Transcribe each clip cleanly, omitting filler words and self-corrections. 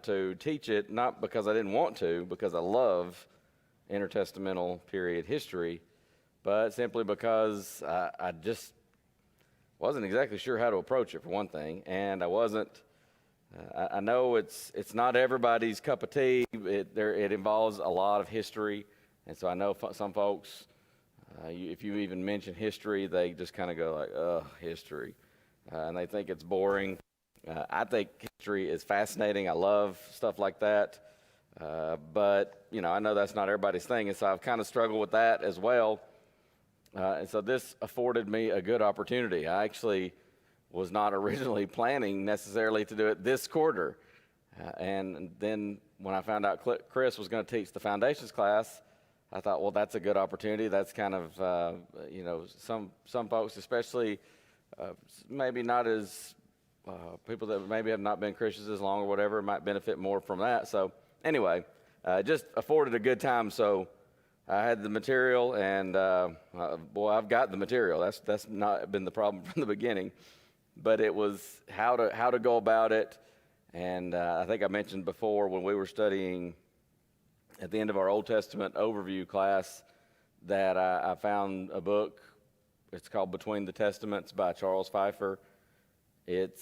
to teach it, not because I didn't want to, because I love intertestamental period history, but simply because I just wasn't exactly sure how to approach it, for one thing, and I wasn't. I know it's not everybody's cup of tea. It involves a lot of history, and so I know some folks, if you even mention history, they just kind of go like, "Ugh, history," and they think it's boring. I think history is fascinating. I love stuff like that, but I know that's not everybody's thing, and so I've kind of struggled with that as well. And so this afforded me a good opportunity. I actually was not originally planning necessarily to do it this quarter. And then when I found out Chris was going to teach the foundations class, I thought, well, that's a good opportunity. That's kind of, some folks, especially maybe not as people that maybe have not been Christians as long or whatever, might benefit more from that. So anyway, just afforded a good time. So I had the material, and boy, I've got the material. That's not been the problem from the beginning, but it was how to go about it. And I think I mentioned before when we were studying at the end of our Old Testament overview class that I found a book. It's called Between the Testaments by Charles Pfeiffer. It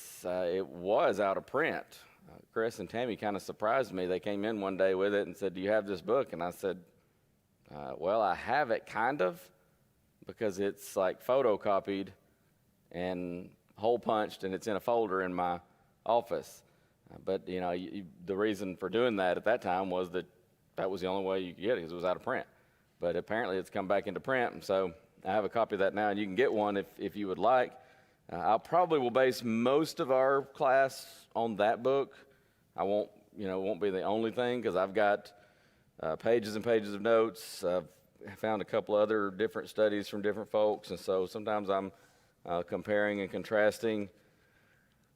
was out of print. Chris and Tammy kind of surprised me. They came in one day with it and said, "Do you have this book?" And I said, well, I have it kind of, because it's like photocopied and hole punched, and it's in a folder in my office. But the reason for doing that at that time was that was the only way you could get it, because it was out of print. But apparently it's come back into print, and so I have a copy of that now, and you can get one if you would like. I probably will base most of our class on that book. I won't be the only thing, because I've got pages and pages of notes. I've found a couple other different studies from different folks, and so sometimes I'm comparing and contrasting.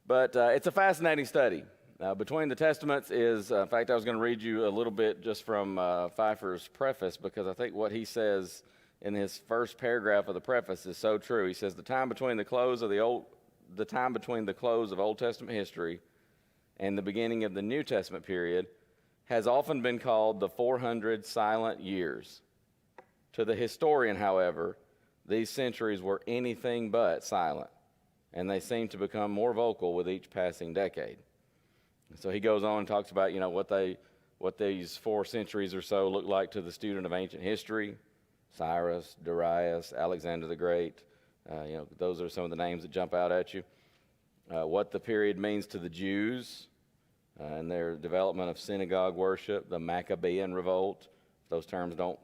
But it's a fascinating study. Between the Testaments is, in fact, I was going to read you a little bit just from Pfeiffer's preface, because I think what he says in his first paragraph of the preface is so true. He says, the time between the close of Old Testament history and the beginning of the New Testament period has often been called the 400 silent years. To the historian, however, these centuries were anything but silent, and they seem to become more vocal with each passing decade. So he goes on and talks about, what these 4 centuries or so look like to the student of ancient history. Cyrus, Darius, Alexander the Great, those are some of the names that jump out at you. What the period means to the Jews, and their development of synagogue worship, the Maccabean revolt. Those terms don't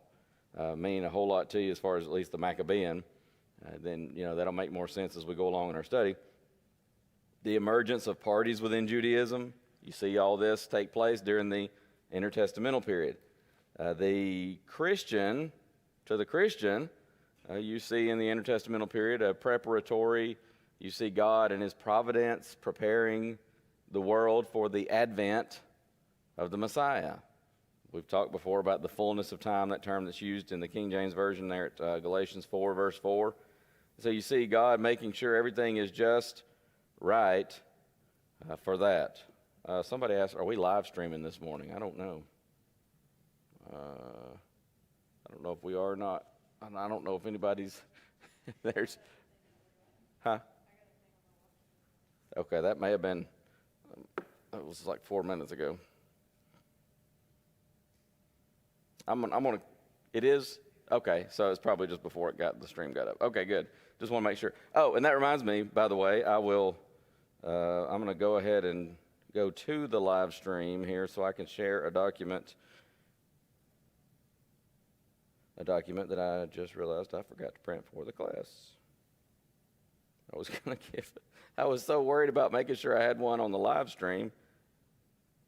mean a whole lot to you as far as at least the Maccabean. Then that'll make more sense as we go along in our study. The emergence of parties within Judaism. You see all this take place during the intertestamental period. To the Christian, you see in the intertestamental period a preparatory. You see God and his providence preparing the world for the advent of the Messiah. We've talked before about the fullness of time, that term that's used in the King James Version there at Galatians 4, verse 4. So you see God making sure everything is just right for that. Somebody asked, are we live streaming this morning? I don't know. I don't know if we are or not. I don't know if anybody's there's. Huh? Okay, that may have been. That was like 4 minutes ago. I'm gonna. It is okay. So it's probably just before the stream got up. Okay, good. Just want to make sure. Oh, and that reminds me. By the way, I will. I'm gonna go ahead and go to the live stream here so I can share a document. A document that I just realized I forgot to print for the class. I was gonna give it. I was so worried about making sure I had one on the live stream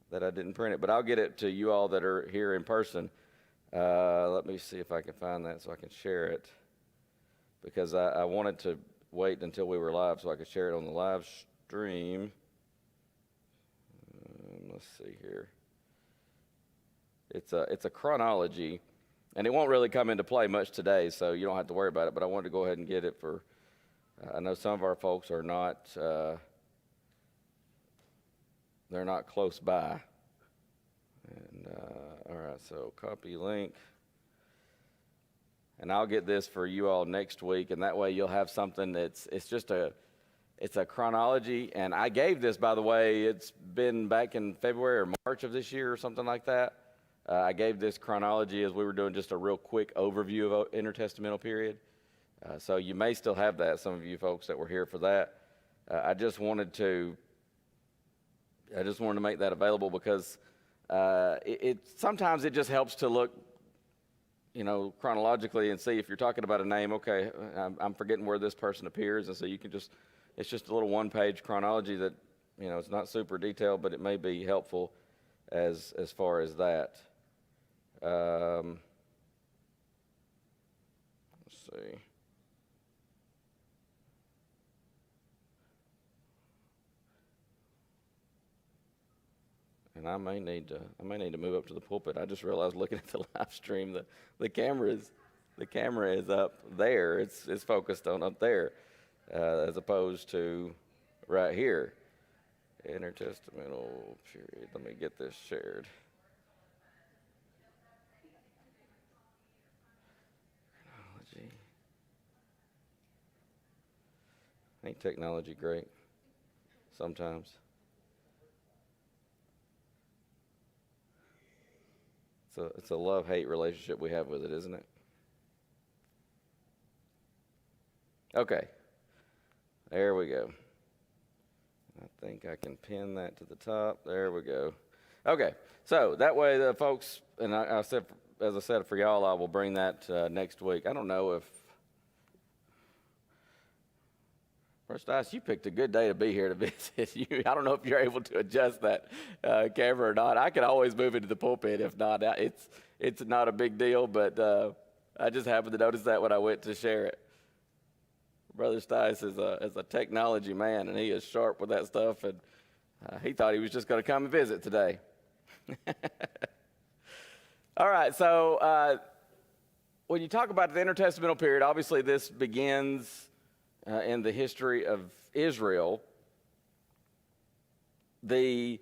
that I didn't print it, but I'll get it to you all that are here in person. Let me see if I can find that so I can share it, because I wanted to wait until we were live so I could share it on the live stream. Let's see here. It's a chronology, and it won't really come into play much today, so you don't have to worry about it, but I wanted to go ahead and get it for. I know some of our folks are not, they're not close by, right, so copy link. And I'll get this for you all next week, and that way you'll have something it's a chronology. And I gave this, by the way, it's been back in February or March of this year or something like that. I gave this chronology as we were doing just a real quick overview of intertestamental period. So you may still have that, some of you folks that were here for that. I just wanted to make that available because sometimes it just helps to look, chronologically and see if you're talking about a name. Okay, I'm forgetting where this person appears, and so you can it's just a little one-page chronology that, it's not super detailed, but it may be helpful as far as that. Let's see. And I may need to move up to the pulpit. I just realized looking at the live stream that the camera is up there. It's focused on up there, as opposed to right here. Intertestamental period. Let me get this shared. Technology. Ain't technology great? Sometimes. It's a love-hate relationship we have with it, isn't it? Okay. There we go. I think I can pin that to the top. There we go. Okay. So that way the folks, and I said, as I said, for y'all, I will bring that next week. I don't know if First Dice, you picked a good day to be here to visit. I don't know if you're able to adjust that camera or not. I could always move into the pulpit. If not, it's not a big deal, but I just happened to notice that when I went to share it. Brother Stice is a technology man, and he is sharp with that stuff, and he thought he was just going to come and visit today. All right, so when you talk about the intertestamental period, obviously this begins in the history of Israel. The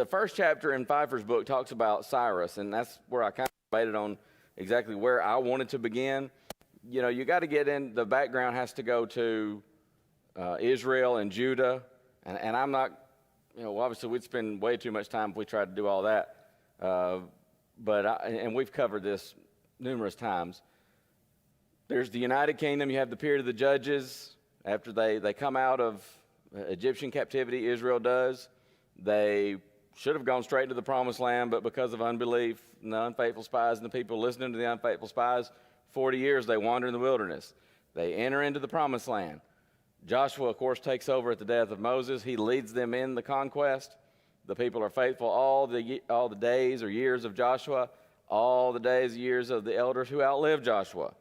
first chapter in Pfeiffer's book talks about Cyrus, and that's where I kind of debated on exactly where I wanted to begin. You got to get in, the background has to go to Israel and Judah, and I'm not, obviously we'd spend way too much time if we tried to do all that, and we've covered this numerous times. There's the United Kingdom. You have the period of the Judges. After they come out of Egyptian captivity, Israel does. They should have gone straight to the Promised Land, but because of unbelief and the unfaithful spies and the people listening to the unfaithful spies, 40 years they wander in the wilderness. They enter into the Promised Land. Joshua, of course, takes over at the death of Moses. He leads them in the conquest. The people are faithful all the days or years of Joshua, all the days, years of the elders who outlived Joshua.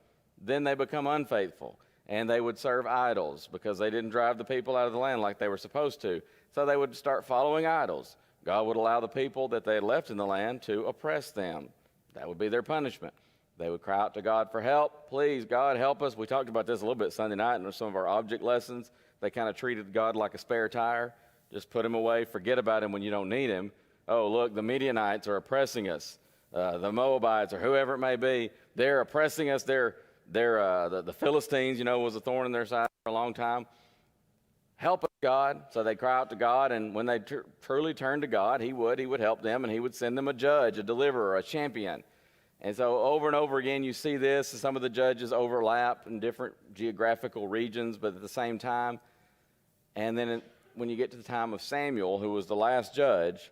Then they become unfaithful, and they would serve idols because they didn't drive the people out of the land like they were supposed to. So they would start following idols. God would allow the people that they had left in the land to oppress them. That would be their punishment. They would cry out to God for help. Please, God, help us. We talked about this a little bit Sunday night in some of our object lessons. They kind of treated God like a spare tire. Just put him away, forget about him when you don't need him. Oh, look, the Midianites are oppressing us. The Moabites or whoever it may be, they're oppressing us. The Philistines, was a thorn in their side for a long time. Help us, God. So they cry out to God, and when they truly turn to God, he would help them, and he would send them a judge, a deliverer, a champion. And so over and over again, you see this. Some of the judges overlap in different geographical regions, but at the same time. And then when you get to the time of Samuel, who was the last judge,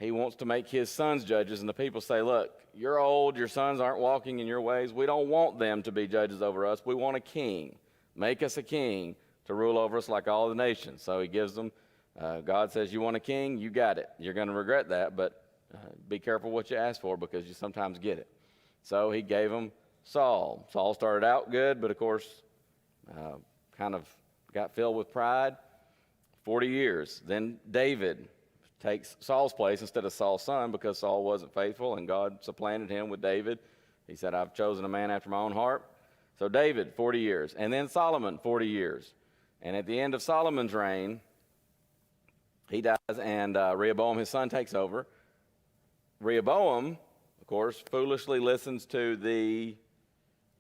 he wants to make his sons judges, and the people say, look, you're old, your sons aren't walking in your ways. We don't want them to be judges over us. We want a king. Make us a king to rule over us like all the nations. So he gives them, God says, you want a king? You got it. You're going to regret that, but be careful what you ask for because you sometimes get it. So he gave them Saul. Saul started out good, but of course, kind of got filled with pride. 40 years. Then David takes Saul's place instead of Saul's son because Saul wasn't faithful, and God supplanted him with David. He said, I've chosen a man after my own heart. So David, 40 years. And then Solomon, 40 years. And at the end of Solomon's reign, he dies, and Rehoboam, his son, takes over. Rehoboam, of course, foolishly listens to the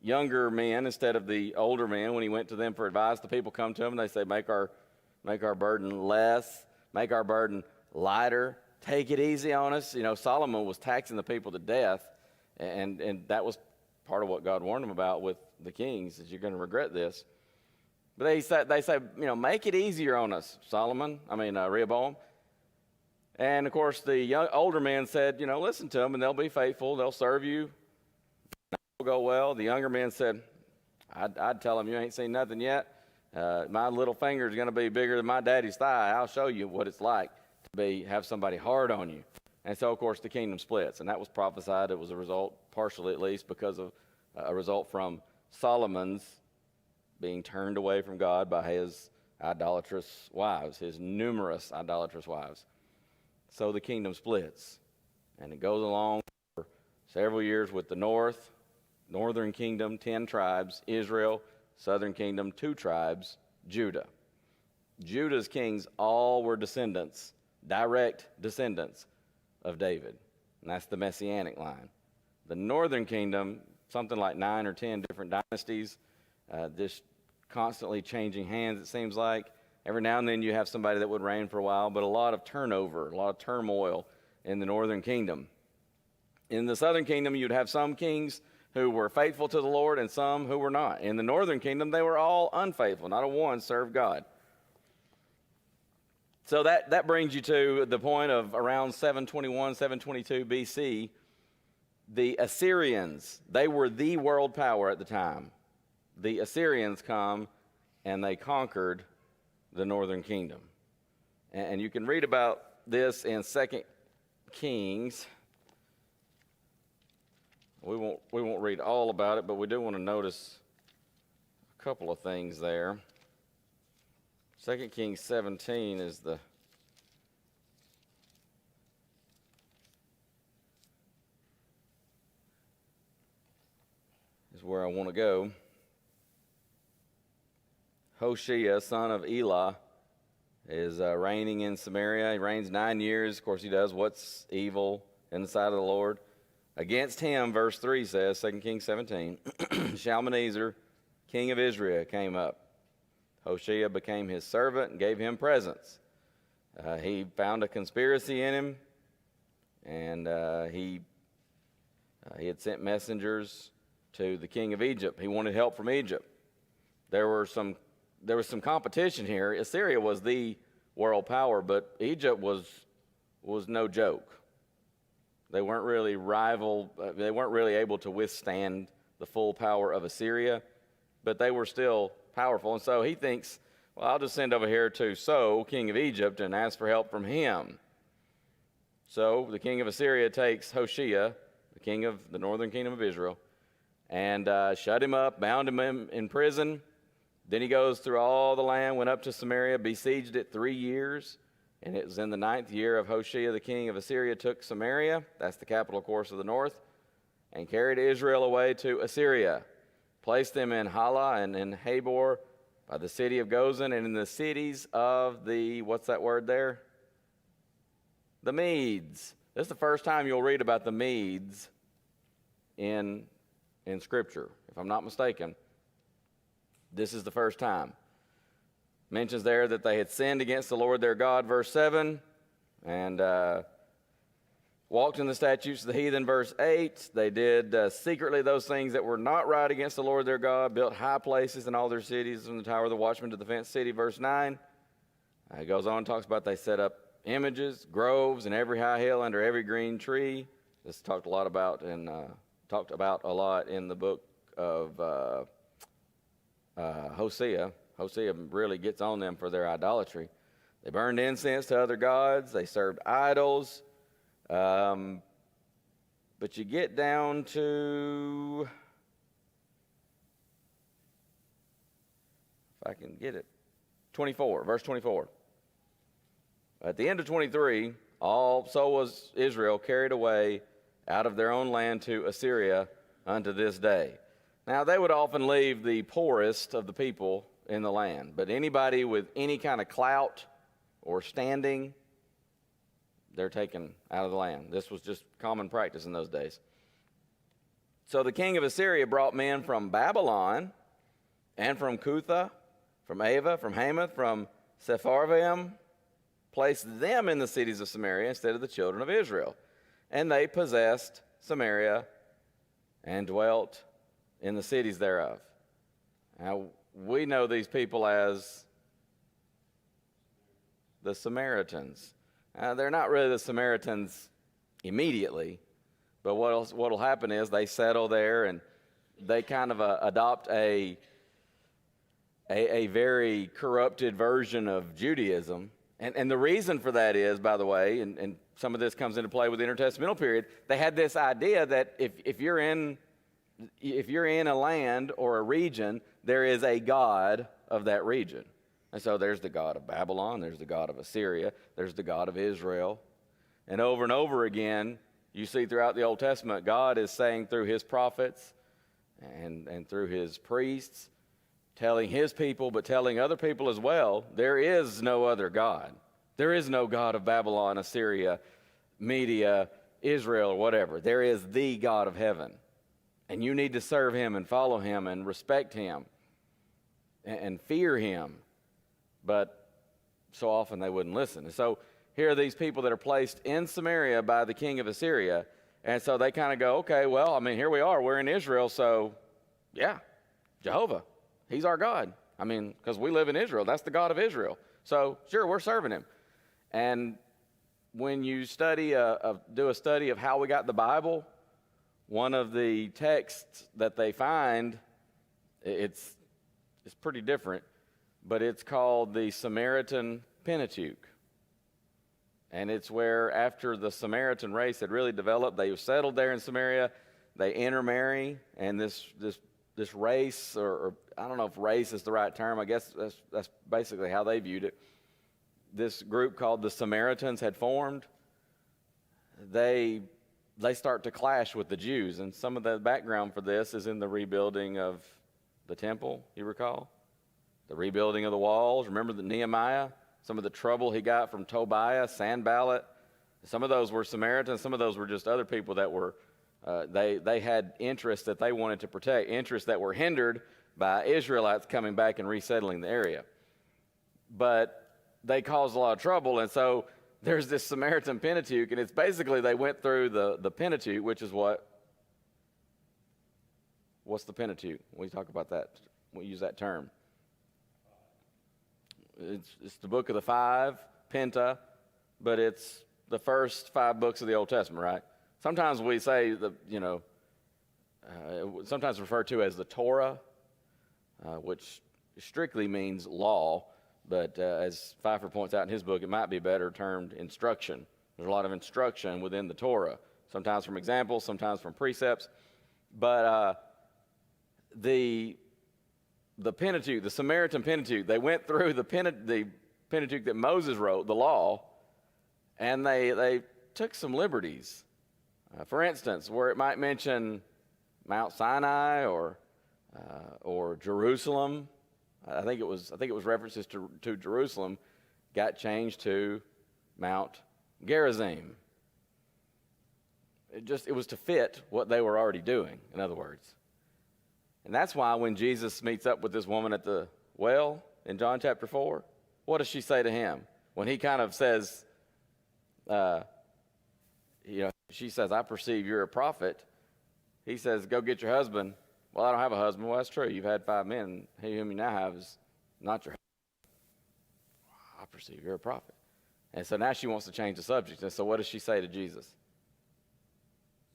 younger men instead of the older men. When he went to them for advice, the people come to him and they say, make our burden less, make our burden lighter, take it easy on us. Solomon was taxing the people to death, and that was part of what God warned him about with the kings, is you're going to regret this. But they say, make it easier on us, Rehoboam. And of course, the older men said, listen to them, and they'll be faithful, they'll serve you, it'll go well. The younger men said, I'd tell them, you ain't seen nothing yet. My little finger is going to be bigger than my daddy's thigh. I'll show you what it's like to have somebody hard on you. And so, of course, the kingdom splits, and that was prophesied. It was a result, partially at least, because of a result from Solomon's being turned away from God by his idolatrous wives, his numerous idolatrous wives. So the kingdom splits, and it goes along for several years with the northern kingdom, 10 tribes, Israel, southern kingdom, 2 tribes, Judah. Judah's kings all were direct descendants of David, and that's the Messianic line. The northern kingdom, something like 9 or 10 different dynasties, just constantly changing hands, it seems like. Every now and then you have somebody that would reign for a while, but a lot of turnover, a lot of turmoil in the northern kingdom. In the southern kingdom, you'd have some kings who were faithful to the Lord and some who were not. In the northern kingdom, they were all unfaithful. Not a one served God. So that brings you to the point of around 721, 722 BC. The Assyrians, they were the world power at the time. The Assyrians come and they conquered the northern kingdom. And you can read about this in 2 Kings. We won't read all about it, but we do want to notice a couple of things there. 2 Kings 17 is where I want to go. Hoshea, son of Elah, is reigning in Samaria. He reigns 9 years. Of course, he does what's evil in the sight of the Lord. Against him, verse 3 says, 2 Kings 17, Shalmaneser, king of Israel, came up. Hoshea became his servant and gave him presents. He found a conspiracy in him, and he had sent messengers to the king of Egypt. He wanted help from Egypt. There was some competition here. Assyria was the world power, but Egypt was no joke. They weren't really they weren't really able to withstand the full power of Assyria, but they were still powerful. And so he thinks, well, I'll just send over here to So, king of Egypt, and ask for help from him. So the king of Assyria takes Hoshea, the king of the northern kingdom of Israel, and shut him up, bound him in prison. Then he goes through all the land, went up to Samaria, besieged it 3 years. And it was in the 9th year of Hoshea, the king of Assyria, took Samaria, that's the capital, of course, of the north, and carried Israel away to Assyria, placed them in Hala and in Habor by the city of Gozan, and in the cities of the, what's that word there? The Medes. This is the first time you'll read about the Medes in Scripture, if I'm not mistaken. This is the first time. Mentions there that they had sinned against the Lord their God, verse 7, and walked in the statutes of the heathen, verse 8. They did secretly those things that were not right against the Lord their God, built high places in all their cities, from the tower of the watchman to the fenced city, verse 9. It goes on and talks about they set up images, groves, in every high hill, under every green tree. This is talked about a lot in the book of Hosea. Hosea really gets on them for their idolatry. They burned incense to other gods. They served idols. But you get down to, if I can get it, 24, verse 24. At the end of 23, so was Israel carried away out of their own land to Assyria unto this day. Now, they would often leave the poorest of the people in the land, but anybody with any kind of clout or standing, they're taken out of the land. This was just common practice in those days. So the king of Assyria brought men from Babylon and from Cutha, from Ava, from Hamath, from Sepharvaim, placed them in the cities of Samaria instead of the children of Israel. And they possessed Samaria and dwelt in the cities thereof. Now, we know these people as the Samaritans. They're not really the Samaritans immediately, but what will happen is they settle there and they kind of adopt a very corrupted version of Judaism. And the reason for that is, by the way, and some of this comes into play with the intertestamental period, they had this idea that if you're in a land or a region, there is a god of that region. And so there's the god of Babylon, there's the god of Assyria, there's the god of Israel. And over again, you see throughout the Old Testament, God is saying through his prophets and through his priests, telling his people, but telling other people as well, there is no other God. There is no God of Babylon, Assyria, Media, Israel, or whatever. There is the God of heaven. And you need to serve him and follow him and respect him and fear him. But so often they wouldn't listen. And so here are these people that are placed in Samaria by the king of Assyria. And so they kind of go, okay, well, I mean, here we are. We're in Israel, so yeah, Jehovah. He's our God. I mean, because we live in Israel. That's the God of Israel. So, sure, we're serving him. And when you do a study of how we got the Bible, one of the texts that they find, it's pretty different, but it's called the Samaritan Pentateuch. And it's where after the Samaritan race had really developed, they settled there in Samaria, they intermarry, and this race, or I don't know if race is the right term, I guess that's basically how they viewed it. This group called the Samaritans had formed. They start to clash with the Jews, and some of the background for this is in the rebuilding of the temple, you recall? The rebuilding of the walls. Remember the Nehemiah? Some of the trouble he got from Tobiah, Sanballat. Some of those were Samaritans, some of those were just other people that were they had interests that they wanted to protect, interests that were hindered by Israelites coming back and resettling the area. But they caused a lot of trouble, and so there's this Samaritan Pentateuch, and it's basically they went through the Pentateuch, which is what's the Pentateuch? When we talk about that, we use that term. It's the book of the five, Penta, but it's the first 5 books of the Old Testament, right? Sometimes we say sometimes referred to as the Torah, which strictly means law, but as Pfeiffer points out in his book, it might be better termed instruction. There's a lot of instruction within the Torah, sometimes from examples, sometimes from precepts. But the Pentateuch, the Samaritan Pentateuch, they went through the Pentateuch that Moses wrote, the law, and they took some liberties. For instance, where it might mention Mount Sinai or Jerusalem, I think it was references to Jerusalem, got changed to Mount Gerizim. It was to fit what they were already doing, in other words. And that's why when Jesus meets up with this woman at the well in John chapter 4, what does she say to him? When he kind of says, she says, I perceive you're a prophet. He says, go get your husband. Well, I don't have a husband. Well, that's true. You've had 5 men. He whom you now have is not your husband. I perceive you're a prophet. And so now she wants to change the subject. And so what does she say to Jesus?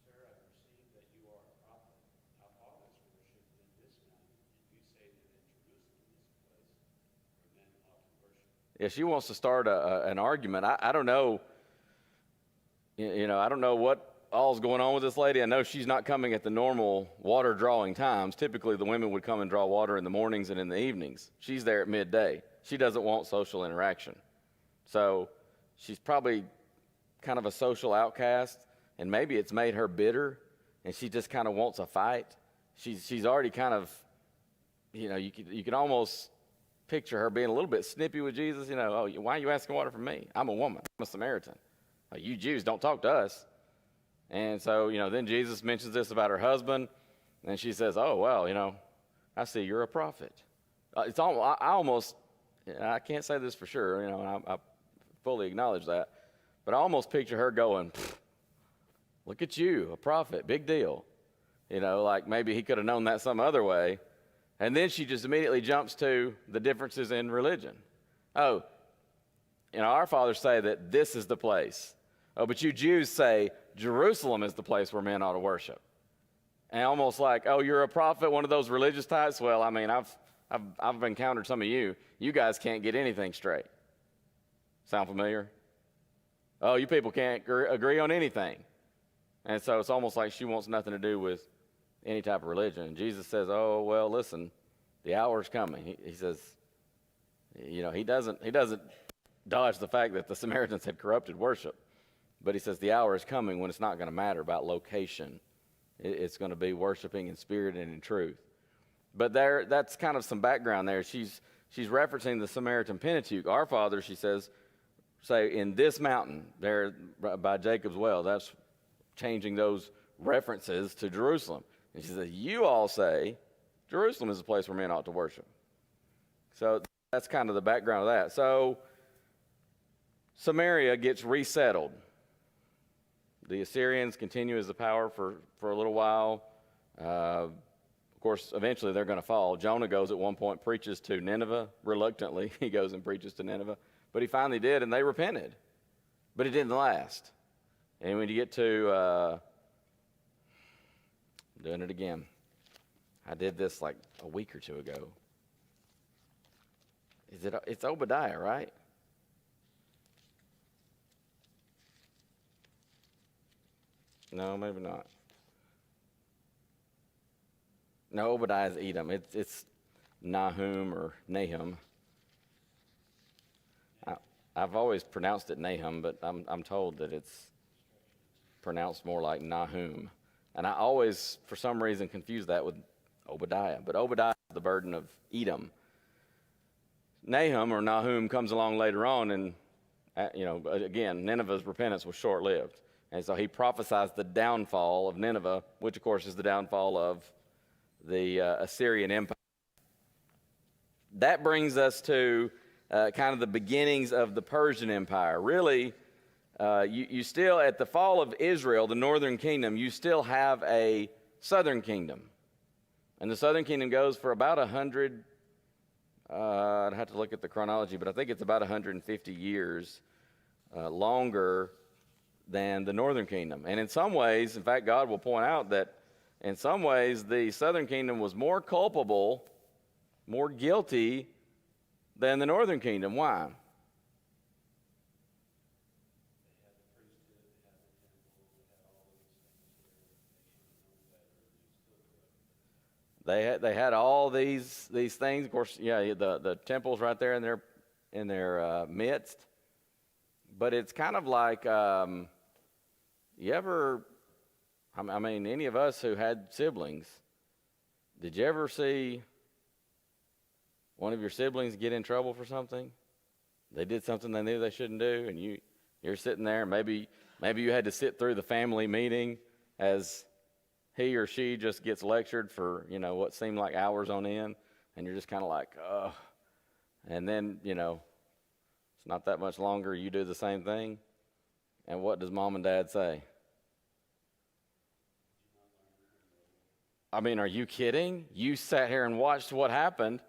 Sir, I perceive that you are a prophet. Our fathers worshipped in this mountain, and you say that in Jerusalem is a place where men ought to worship. Yeah, she wants to start an argument. I don't know. I don't know what all's going on with this lady. I know she's not coming at the normal water drawing times. Typically, the women would come and draw water in the mornings and in the evenings. She's there at midday. She doesn't want social interaction. So she's probably kind of a social outcast, and maybe it's made her bitter, and she just kind of wants a fight. She's already kind of, you can almost picture her being a little bit snippy with Jesus. Oh, why are you asking water from me? I'm a woman. I'm a Samaritan. You Jews don't talk to us. And so, then Jesus mentions this about her husband, and she says, oh, well, I see you're a prophet. I can't say this for sure, I fully acknowledge that, but I almost picture her going, look at you, a prophet, big deal. Like maybe he could have known that some other way. And then she just immediately jumps to the differences in religion. Oh, our fathers say that this is the place. Oh, but you Jews say Jerusalem is the place where men ought to worship. And almost like, oh, you're a prophet, one of those religious types? Well, I mean, I've encountered some of you. You guys can't get anything straight. Sound familiar? Oh, you people can't agree on anything. And so it's almost like she wants nothing to do with any type of religion. And Jesus says, oh, well, listen, the hour is coming. He says, he doesn't dodge the fact that the Samaritans had corrupted worship. But he says the hour is coming when it's not going to matter about location. It's going to be worshiping in spirit and in truth. But that's kind of some background there. She's referencing the Samaritan Pentateuch. Our fathers, she says, say in this mountain there by Jacob's well. That's changing those references to Jerusalem. And she says, you all say Jerusalem is the place where men ought to worship. So that's kind of the background of that. So Samaria gets resettled. The Assyrians continue as a power for a little while. Of course, eventually they're going to fall. Jonah goes at one point, preaches to Nineveh. Reluctantly, he goes and preaches to Nineveh. But he finally did, and they repented. But it didn't last. And when you get to, I'm doing it again. I did this like a week or two ago. It's Obadiah, right? No, maybe not. No, Obadiah is Edom. It's Nahum or Nahum. I've always pronounced it Nahum, but I'm told that it's pronounced more like Nahum. And I always, for some reason, confuse that with Obadiah. But Obadiah is the burden of Edom. Nahum or Nahum comes along later on, and again, Nineveh's repentance was short-lived. And so he prophesies the downfall of Nineveh, which, of course, is the downfall of the Assyrian Empire. That brings us to kind of the beginnings of the Persian Empire. Really, you still, at the fall of Israel, the northern kingdom, you still have a southern kingdom. And the southern kingdom goes for about 100, I'd have to look at the chronology, but I think it's about 150 years longer than the northern kingdom. And in some ways, in fact, God will point out that in some ways the southern kingdom was more culpable, more guilty than the northern kingdom. Why? They had all these things. Of course, yeah, the temple's right there in their midst. But it's kind of like any of us who had siblings, did you ever see one of your siblings get in trouble for something? They did something they knew they shouldn't do, and you're sitting there, and maybe you had to sit through the family meeting as he or she just gets lectured for, what seemed like hours on end, and you're just kind of like, ugh. And then, it's not that much longer, you do the same thing, and what does mom and dad say? I mean, are you kidding? You sat here and watched what happened,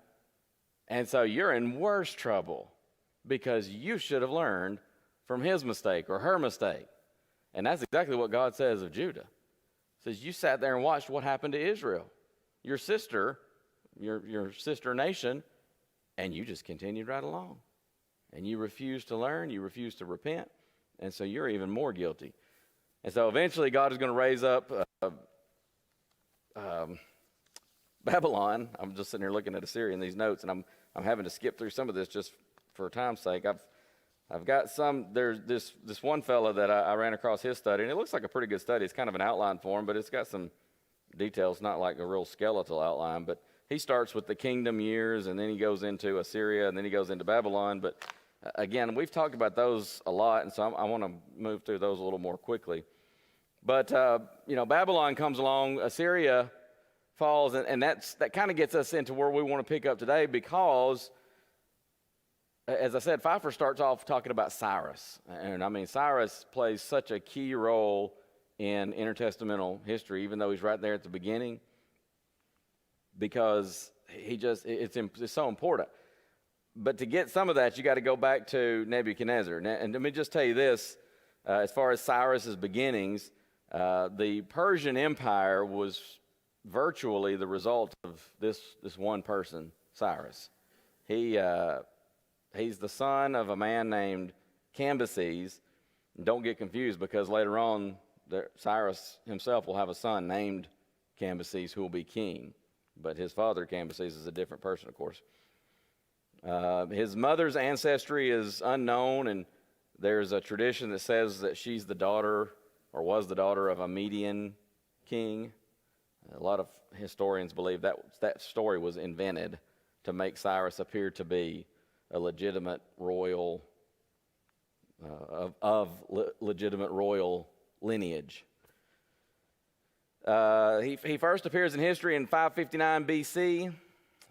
and so you're in worse trouble because you should have learned from his mistake or her mistake. And that's exactly what God says of Judah. He says, you sat there and watched what happened to Israel, your sister nation, and you just continued right along. And you refused to learn, you refused to repent, and so you're even more guilty. And so eventually God is going to raise up Babylon. I'm just sitting here looking at Assyria in these notes, and I'm having to skip through some of this just for time's sake. I've got some. There's this one fella that I ran across his study, and it looks like a pretty good study. It's kind of an outline for him, but it's got some details, not like a real skeletal outline. But he starts with the kingdom years, and then he goes into Assyria, and then he goes into Babylon. But Again, we've talked about those a lot, and so I want to move through those a little more quickly. But, Babylon comes along, Assyria falls, and that kind of gets us into where we want to pick up today because, as I said, Pfeiffer starts off talking about Cyrus. And, Cyrus plays such a key role in intertestamental history, even though he's right there at the beginning, because it's so important. But to get some of that, you got to go back to Nebuchadnezzar. And let me just tell you this, as far as Cyrus's beginnings, the Persian Empire was virtually the result of this one person, Cyrus. He's the son of a man named Cambyses. Don't get confused, because later on, Cyrus himself will have a son named Cambyses who will be king. But his father, Cambyses, is a different person, of course. His mother's ancestry is unknown, and there's a tradition that says that she's the daughter, or was the daughter, of a Median king. A lot of historians believe that story was invented to make Cyrus appear to be a legitimate royal, legitimate royal lineage. He first appears in history in 559 BC.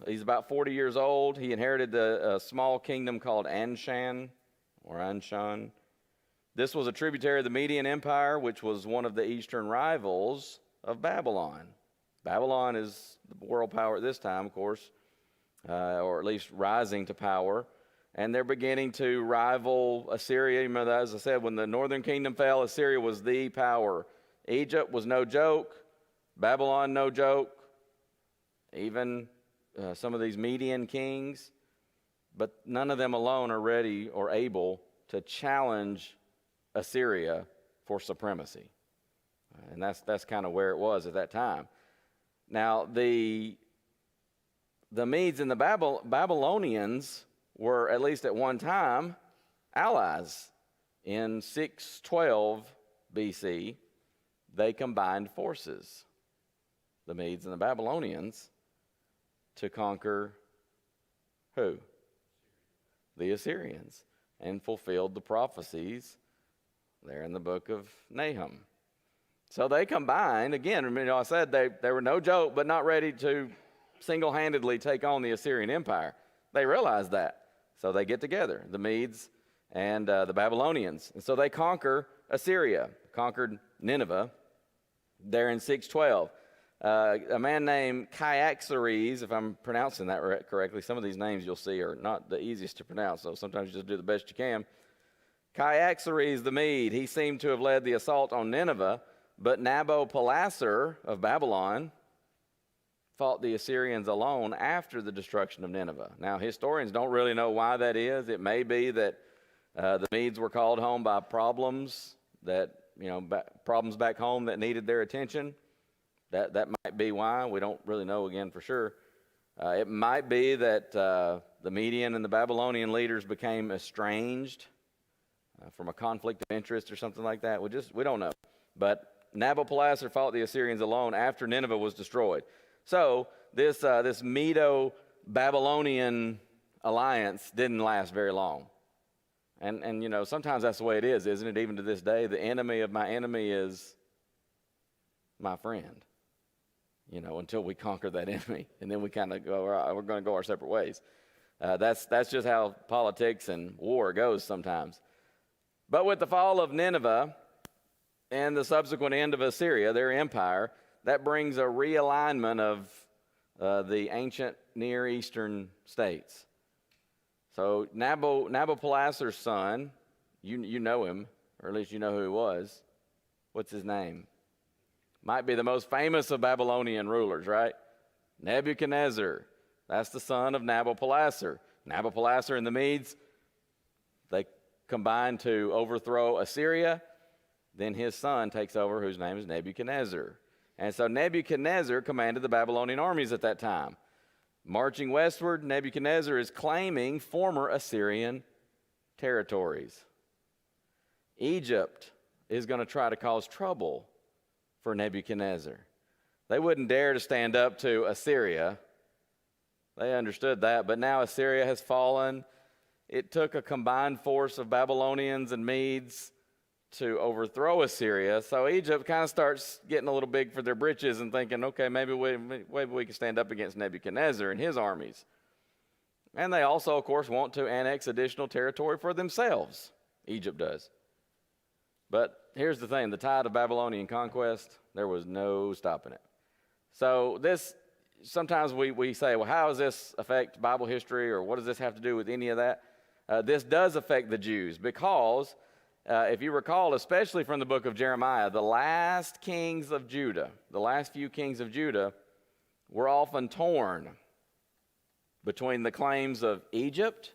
He's about 40 years old. He inherited a small kingdom called Anshan. This was a tributary of the Median Empire, which was one of the eastern rivals of Babylon. Babylon is the world power at this time, of course, or at least rising to power. And they're beginning to rival Assyria. Remember, as I said, when the northern kingdom fell, Assyria was the power. Egypt was no joke. Babylon, no joke. Even some of these Median kings. But none of them alone are ready or able to challenge Assyria for supremacy. And that's kind of where it was at that time. Now, the Medes and the Babylonians were, at least at one time, allies. In 612 BC, they combined forces, the Medes and the Babylonians, to conquer who? The Assyrians, and fulfilled the prophecies there in the book of Nahum. So they combined, again, I said they were no joke, but not ready to single-handedly take on the Assyrian Empire. They realized that. So they get together, the Medes and the Babylonians. And so they conquer Assyria, conquered Nineveh there in 612. A man named Cyaxares, if I'm pronouncing that correctly, some of these names you'll see are not the easiest to pronounce, so sometimes you just do the best you can. Cyaxares the Mede, he seemed to have led the assault on Nineveh, but Nabopolassar of Babylon fought the Assyrians alone after the destruction of Nineveh. Now, historians don't really know why that is. It may be that the Medes were called home by problems problems back home that needed their attention. That might be why. We don't really know, again, for sure. It might be that the Median and the Babylonian leaders became estranged from a conflict of interest or something like that. We don't know. But Nabopolassar fought the Assyrians alone after Nineveh was destroyed. So this Medo-Babylonian alliance didn't last very long. And sometimes that's the way it is, isn't it? Even to this day, the enemy of my enemy is my friend. Until we conquer that enemy, and then we kind of go, all right, we're going to go our separate ways. That's just how politics and war goes sometimes. But with the fall of Nineveh and the subsequent end of Assyria, their empire, that brings a realignment of the ancient Near Eastern states. So Nabopolassar's son, you know him, or at least you know who he was. What's his name? Might be the most famous of Babylonian rulers, right? Nebuchadnezzar. That's the son of Nabopolassar. Nabopolassar and the Medes, they combined to overthrow Assyria. Then his son takes over, whose name is Nebuchadnezzar. And so Nebuchadnezzar commanded the Babylonian armies at that time. Marching westward, Nebuchadnezzar is claiming former Assyrian territories. Egypt is going to try to cause trouble for Nebuchadnezzar. They wouldn't dare to stand up to Assyria. They understood that, but now Assyria has fallen. it took a combined force of Babylonians and Medes to overthrow Assyria. So Egypt kind of starts getting a little big for their britches and thinking, okay, maybe we can stand up against Nebuchadnezzar and his armies. And they also, of course, want to annex additional territory for themselves. Egypt does. But here's the thing, the tide of Babylonian conquest, there was no stopping it. So this, sometimes we say, well, how does this affect Bible history, or what does this have to do with any of that? This does affect the Jews because, if you recall, especially from the book of Jeremiah, the last kings of Judah, the last few kings of Judah were often torn between the claims of Egypt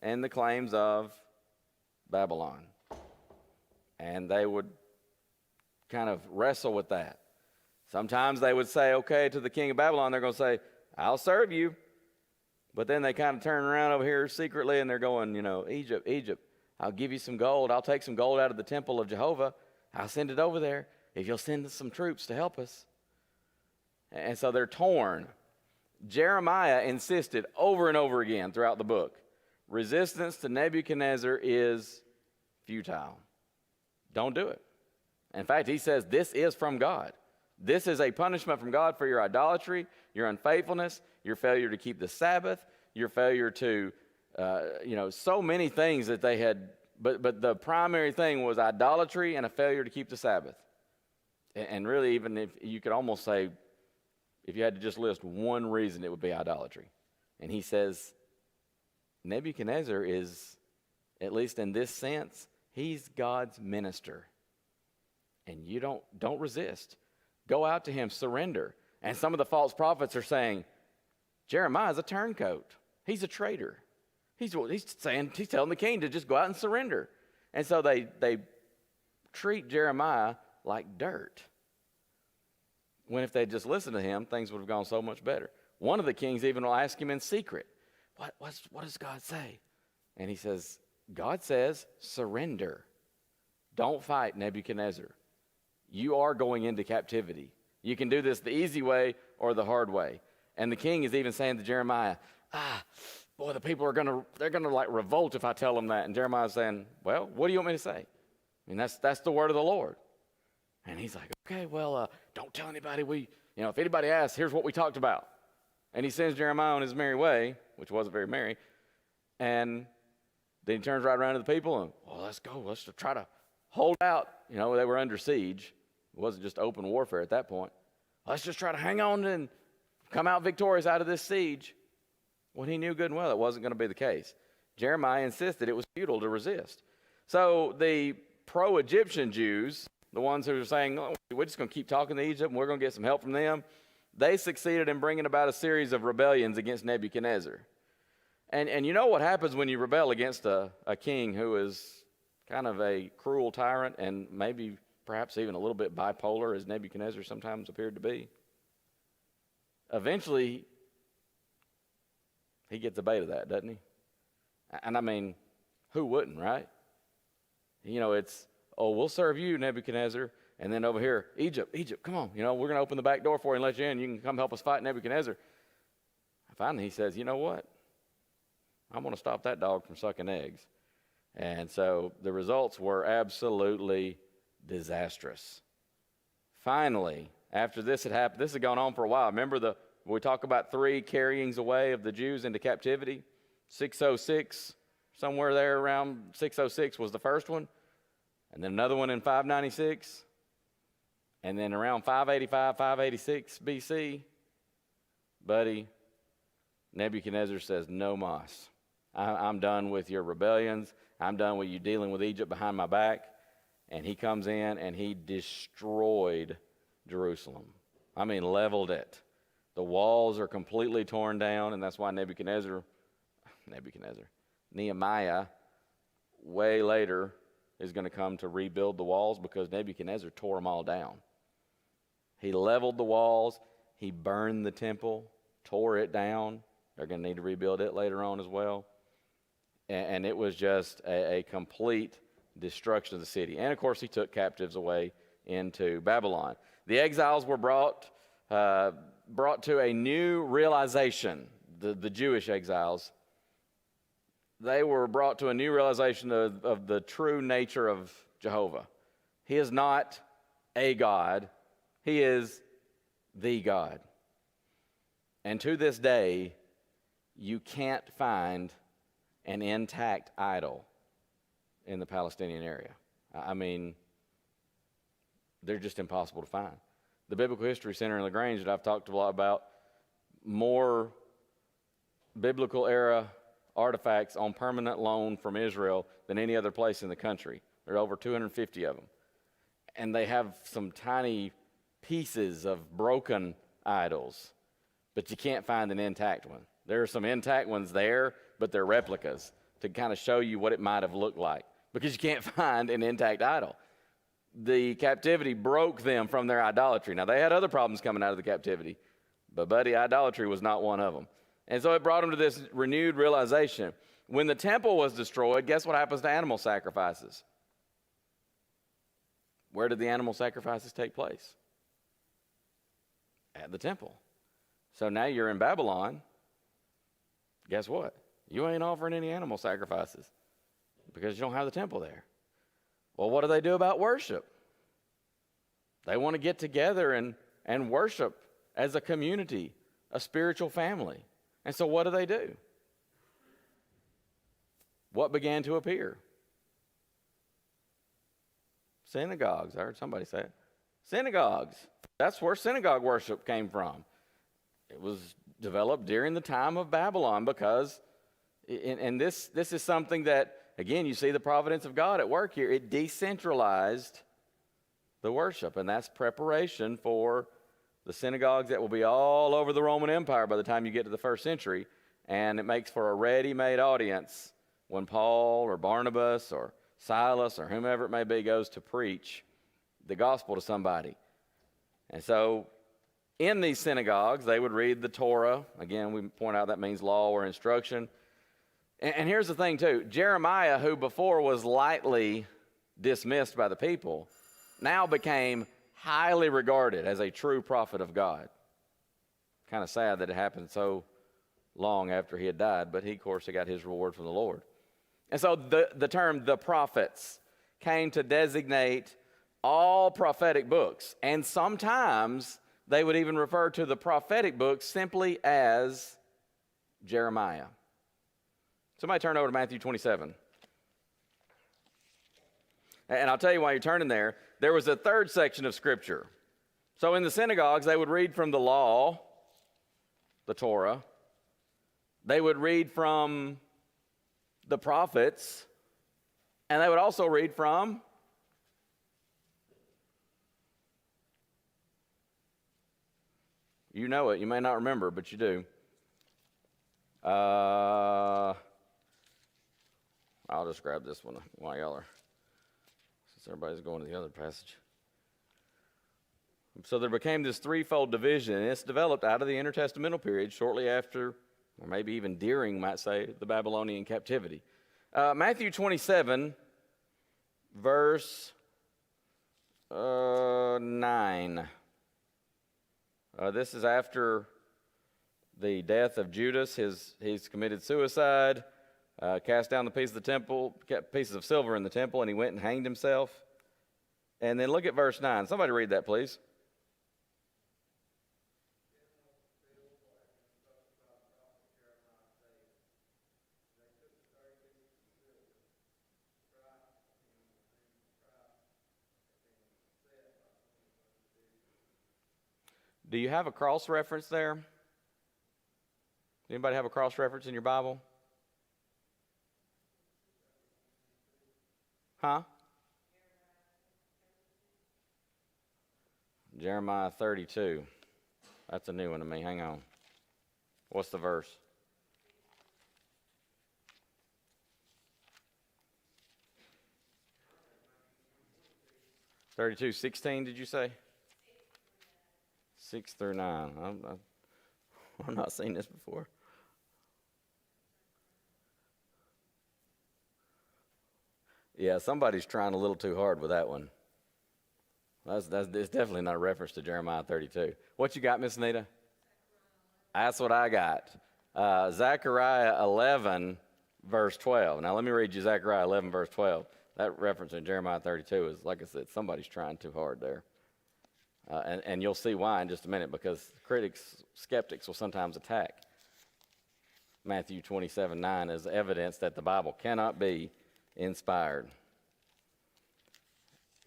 and the claims of Babylon. And they would kind of wrestle with that. Sometimes they would say, okay, to the king of Babylon, they're going to say, I'll serve you. But then they kind of turn around over here secretly and they're going, Egypt, I'll give you some gold. I'll take some gold out of the temple of Jehovah. I'll send it over there if you'll send us some troops to help us. And so they're torn. Jeremiah insisted over and over again throughout the book, resistance to Nebuchadnezzar is futile. Don't do it. In fact, he says this is from God. This is a punishment from God for your idolatry, your unfaithfulness, your failure to keep the Sabbath, your failure to, so many things that they had, but the primary thing was idolatry and a failure to keep the Sabbath. And really, even if you could almost say, if you had to just list one reason, it would be idolatry. And he says, Nebuchadnezzar is, at least in this sense, he's God's minister. And you don't resist. Go out to him, surrender. And some of the false prophets are saying, Jeremiah's a turncoat. He's a traitor. He's telling the king to just go out and surrender. And so they treat Jeremiah like dirt. When if they'd just listened to him, things would have gone so much better. One of the kings even will ask him in secret, what does God say? And he says, God says, surrender. Don't fight Nebuchadnezzar. You are going into captivity. You can do this the easy way or the hard way. And the king is even saying to Jeremiah, boy, the people they're gonna like revolt if I tell them that. And Jeremiah's saying, well, what do you want me to say? I mean, that's the word of the Lord. And he's like, okay, well, don't tell anybody if anybody asks, here's what we talked about. And he sends Jeremiah on his merry way, which wasn't very merry. And then he turns right around to the people and, well, let's go. Let's try to hold out. They were under siege. It wasn't just open warfare at that point. Let's just try to hang on and come out victorious out of this siege. When he knew good and well it wasn't going to be the case. Jeremiah insisted it was futile to resist. So the pro-Egyptian Jews, the ones who were saying, we're just going to keep talking to Egypt and we're going to get some help from them, they succeeded in bringing about a series of rebellions against Nebuchadnezzar. And you know what happens when you rebel against a king who is kind of a cruel tyrant and maybe perhaps even a little bit bipolar, as Nebuchadnezzar sometimes appeared to be? Eventually, he gets a bait of that, doesn't he? And I mean, who wouldn't, right? It's, we'll serve you, Nebuchadnezzar. And then over here, Egypt, come on. We're going to open the back door for you and let you in. You can come help us fight Nebuchadnezzar. Finally, he says, you know what? I'm going to stop that dog from sucking eggs. And so the results were absolutely disastrous. Finally, after this had happened, this had gone on for a while. Remember we talk about 3 carryings away of the Jews into captivity? 606, somewhere there around 606 was the first one. And then another one in 596. And then around 585, 586 BC, buddy, Nebuchadnezzar says, no mas. I'm done with your rebellions. I'm done with you dealing with Egypt behind my back. And he comes in and he destroyed Jerusalem. I mean, leveled it. The walls are completely torn down, and that's why Nehemiah, way later, is going to come to rebuild the walls because Nebuchadnezzar tore them all down. He leveled the walls. He burned the temple, tore it down. They're going to need to rebuild it later on as well. And it was just a complete destruction of the city. And, of course, he took captives away into Babylon. The exiles were brought to a new realization, the Jewish exiles, they were brought to a new realization of the true nature of Jehovah. He is not a God. He is the God. And to this day, you can't find an intact idol in the Palestinian area. I mean, they're just impossible to find. The Biblical History Center in LaGrange that I've talked a lot about, more biblical era artifacts on permanent loan from Israel than any other place in the country. There are over 250 of them. And they have some tiny pieces of broken idols, but you can't find an intact one. There are some intact ones there, but they're replicas to kind of show you what it might have looked like, because you can't find an intact idol. The captivity broke them from their idolatry. Now, they had other problems coming out of the captivity, but buddy, idolatry was not one of them. And so it brought them to this renewed realization. When the temple was destroyed, guess what happens to animal sacrifices? Where did the animal sacrifices take place? At the temple. So now you're in Babylon. Guess what? You ain't offering any animal sacrifices because you don't have the temple there. Well, what do they do about worship? They want to get together and worship as a community, a spiritual family. And so what do? What began to appear? Synagogues. I heard somebody say it. Synagogues. That's where synagogue worship came from. It was developed during the time of Babylon because, and this is something that, again, you see the providence of God at work here. It decentralized the worship, and that's preparation for the synagogues that will be all over the Roman Empire by the time you get to the first century, and it makes for a ready-made audience when Paul or Barnabas or Silas or whomever it may be goes to preach the gospel to somebody. And so in these synagogues, they would read the Torah. Again, we point out that means law or instruction. And here's the thing, too. Jeremiah, who before was lightly dismissed by the people, now became highly regarded as a true prophet of God. Kind of sad that it happened so long after he had died, but he, of course, got his reward from the Lord. And so the term the prophets came to designate all prophetic books. And sometimes they would even refer to the prophetic books simply as Jeremiah. Somebody turn over to Matthew 27. And I'll tell you why you're turning there. There was a third section of Scripture. So in the synagogues, they would read from the law, the Torah. They would read from the prophets. And they would also read from you know it. You may not remember, but you do. I'll just grab this one while y'all are, since everybody's going to the other passage. So there became this threefold division, and it's developed out of the intertestamental period, shortly after, or maybe even during, might say, the Babylonian captivity. Matthew 27, verse 9. This is after the death of Judas. He's committed suicide, cast down the pieces of silver in the temple, and he went and hanged himself. And then look at verse 9. Somebody read that, please. Do you have a cross reference there? Anybody have a cross reference in your Bible? Huh? Jeremiah 32. That's a new one to me. Hang on. What's the verse? (32:16) did you say? 6 through 9. I've not seen this before. Yeah, somebody's trying a little too hard with that one. It's definitely not a reference to Jeremiah 32. What you got, Miss Anita? That's what I got. Zechariah 11, verse 12. Now, let me read you Zechariah 11, verse 12. That reference in Jeremiah 32 is, like I said, somebody's trying too hard there. And you'll see why in just a minute, because skeptics will sometimes attack Matthew 27:9 as evidence that the Bible cannot be inspired.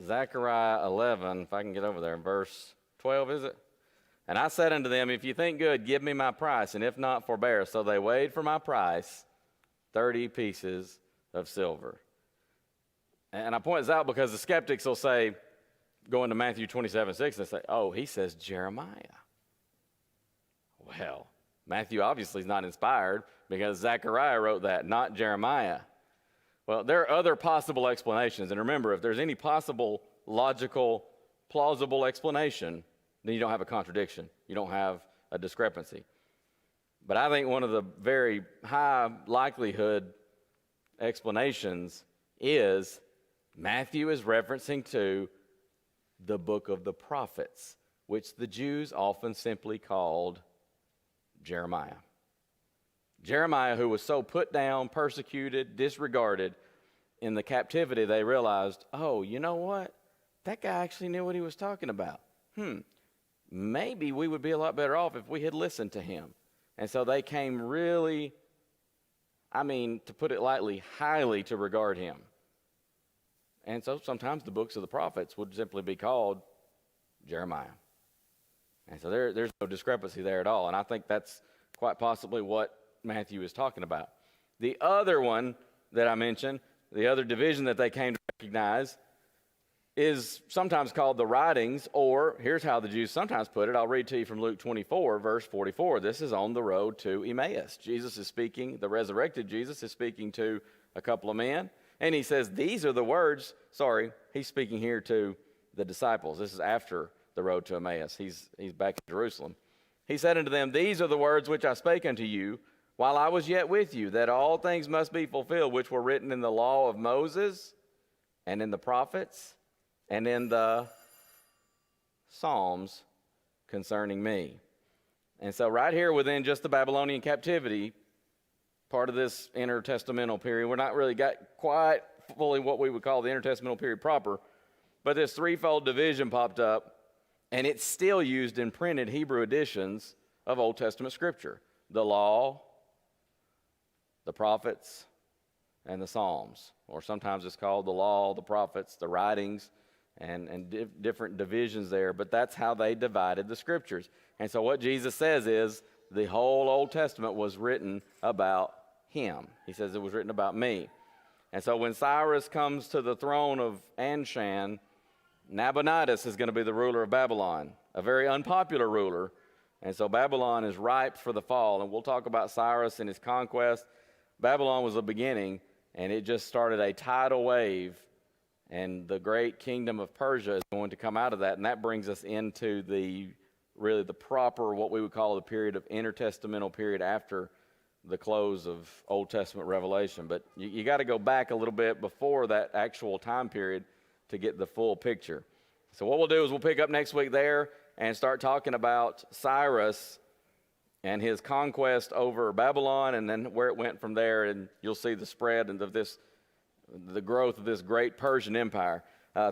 Zechariah 11, if I can get over there, verse 12, is it? And I said unto them, if you think good, give me my price, and if not, forbear. So they weighed for my price 30 pieces of silver. And I point this out because the skeptics will say, go into Matthew 27:6, and say, oh, he says Jeremiah. Well, Matthew obviously is not inspired because Zechariah wrote that, not Jeremiah. Well, there are other possible explanations. And remember, if there's any possible, logical, plausible explanation, then you don't have a contradiction. You don't have a discrepancy. But I think one of the very high likelihood explanations is Matthew is referencing to the book of the prophets, which the Jews often simply called Jeremiah. Jeremiah, who was so put down, persecuted, disregarded in the captivity, they realized, oh, you know what? That guy actually knew what he was talking about. Maybe we would be a lot better off if we had listened to him. And so they came really, to put it lightly, highly to regard him. And so sometimes the books of the prophets would simply be called Jeremiah. And so there's no discrepancy there at all. And I think that's quite possibly what Matthew is talking about. The other one that I mentioned, the other division that they came to recognize, is sometimes called the writings, or here's how the Jews sometimes put it. I'll read to you from Luke 24, verse 44. This is on the road to Emmaus. Jesus is speaking, the resurrected Jesus is speaking to a couple of men, and he says, these are the words, he's speaking here to the disciples. This is after the road to Emmaus. He's back in Jerusalem. He said unto them, these are the words which I spake unto you while I was yet with you, that all things must be fulfilled, which were written in the law of Moses and in the prophets and in the Psalms concerning me. And so right here within just the Babylonian captivity, part of this intertestamental period, we're not really got quite fully what we would call the intertestamental period proper, but this threefold division popped up, and it's still used in printed Hebrew editions of Old Testament Scripture. The law, the prophets, and the Psalms. Or sometimes it's called the law, the prophets, the writings, and different divisions there. But that's how they divided the Scriptures. And so what Jesus says is the whole Old Testament was written about him. He says it was written about me. And so when Cyrus comes to the throne of Anshan, Nabonidus is going to be the ruler of Babylon, a very unpopular ruler. And so Babylon is ripe for the fall. And we'll talk about Cyrus and his conquest. Babylon was the beginning, and it just started a tidal wave. And the great kingdom of Persia is going to come out of that. And that brings us into the proper, what we would call the period of intertestamental period after the close of Old Testament revelation. But you got to go back a little bit before that actual time period to get the full picture. So what we'll do is we'll pick up next week there and start talking about Cyrus and his conquest over Babylon, and then where it went from there, and you'll see the spread and the growth of this great Persian empire.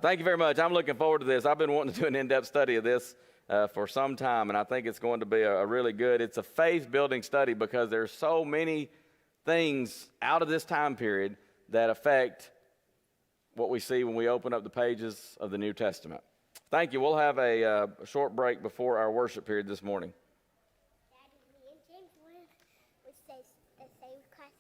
Thank you very much. I'm looking forward to this. I've been wanting to do an in-depth study of this for some time, and I think it's going to be a really good, it's a faith-building study because there's so many things out of this time period that affect what we see when we open up the pages of the New Testament. Thank you. We'll have a short break before our worship period this morning. Daddy, me and James would say the same class.